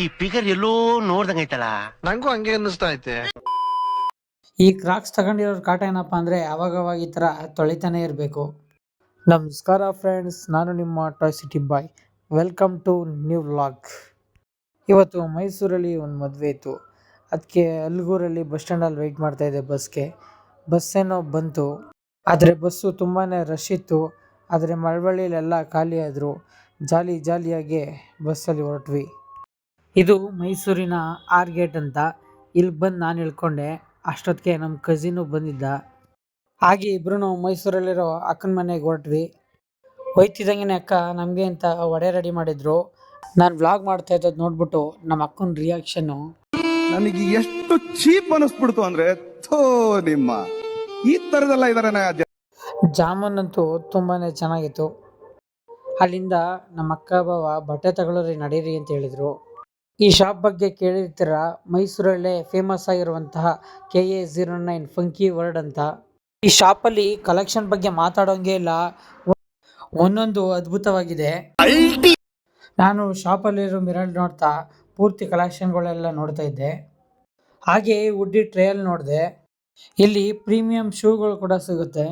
ಈ ಫಿಗರ್ ಎಲ್ಲೋ ನೋಡ್ದಂಗೈತಲ್ಲ. ನಂಗೂ ಹಂಗೆ ಅನ್ನಿಸ್ತಾ ಐತೆ. ಈ ಕ್ರಾಕ್ಸ್ ತಗೊಂಡಿರೋರ್ ಕಾಟ ಏನಪ್ಪ ಅಂದರೆ ಅವಾಗವಾಗ ಈ ಥರ ತೊಳಿತಾನೆ ಇರಬೇಕು. ನಮಸ್ಕಾರ ಫ್ರೆಂಡ್ಸ್, ನಾನು ನಿಮ್ಮ toy city boy. Welcome to new vlog. ಇವತ್ತು ಮೈಸೂರಲ್ಲಿ ಒಂದು ಮದುವೆ ಇತ್ತು. ಅದಕ್ಕೆ ಅಲ್ಗೂರಲ್ಲಿ ಬಸ್ ಸ್ಟ್ಯಾಂಡಲ್ಲಿ ವೆಯ್ಟ್ ಮಾಡ್ತಾಯಿದ್ದೆ ಬಸ್ಗೆ. ಬಸ್ಸೇನೋ ಬಂತು, ಆದರೆ ಬಸ್ಸು ತುಂಬಾ ರಶ್ ಇತ್ತು. ಆದರೆ ಮಳವಳ್ಳಿಲೆಲ್ಲ ಖಾಲಿ ಆದರು. ಜಾಲಿಯಾಗಿ ಬಸ್ಸಲ್ಲಿ ಹೊರಟ್ವಿ. ಇದು ಮೈಸೂರಿನ ಆರ್ ಗೇಟ್ ಅಂತ. ಇಲ್ಲಿ ಬಂದು ನಾನು ಇಳ್ಕೊಂಡೆ. ಅಷ್ಟೊತ್ತಿಗೆ ನಮ್ಮ ಕಸಿನು ಬಂದಿದ್ದ. ಹಾಗೆ ಇಬ್ರು ಮೈಸೂರಲ್ಲಿರೋ ಅಕ್ಕನ ಮನೆಗೆ ಹೊರಟ್ವಿ. ಹೋಯ್ತಿದ್ದಂಗೆ ಅಕ್ಕ ನಮಗೆ ಅಂತ ವಡೆ ರೆಡಿ ಮಾಡಿದ್ರು. ನಾನು ವ್ಲಾಗ್ ಮಾಡ್ತಾ ಇದ್ದದ್ದು ನೋಡ್ಬಿಟ್ಟು ನಮ್ಮ ಅಕ್ಕನ ರಿಯಾಕ್ಷನ್ನು ನನಗೆ ಎಷ್ಟು ಚೀಪ್ ಅನಿಸ್ಬಿಡ್ತು ಅಂದ್ರೆ, ಥೋ ನಿಮ್ಮ ಈ ತರದೆಲ್ಲ ಇದಾರೆ. ಜಾಮೂನ್ ಅಂತೂ ತುಂಬಾ ಚೆನ್ನಾಗಿತ್ತು. ಅಲ್ಲಿಂದ ನಮ್ಮ ಅಕ್ಕ ಬಾವ ಬಟ್ಟೆ ತಗೊಳ್ಳೋರಿ ನಡೀರಿ ಅಂತ ಹೇಳಿದರು. ಈ ಶಾಪ್ ಬಗ್ಗೆ ಕೇಳಿರ್ತೀರ, ಮೈಸೂರಲ್ಲೇ ಫೇಮಸ್ ಆಗಿರುವಂತಹ KA09 ಫಂಕಿ ವರ್ಡ್ ಅಂತ. ಈ ಶಾಪಲ್ಲಿ ಕಲೆಕ್ಷನ್ ಬಗ್ಗೆ ಮಾತಾಡೋಂಗೆ ಇಲ್ಲ, ಒಂದೊಂದು ಅದ್ಭುತವಾಗಿದೆ. ನಾನು ಶಾಪಲ್ಲಿರೋ ಮಿರರ್ ನೋಡ್ತಾ ಪೂರ್ತಿ ಕಲೆಕ್ಷನ್ಗಳೆಲ್ಲ ನೋಡ್ತಾ ಇದ್ದೆ. ಹಾಗೆ ವುಡ್ಡಿ ಟ್ರೇಯಲ್ಲಿ ನೋಡಿದೆ. ಇಲ್ಲಿ ಪ್ರೀಮಿಯಂ ಶೂಗಳು ಕೂಡ ಸಿಗುತ್ತೆ.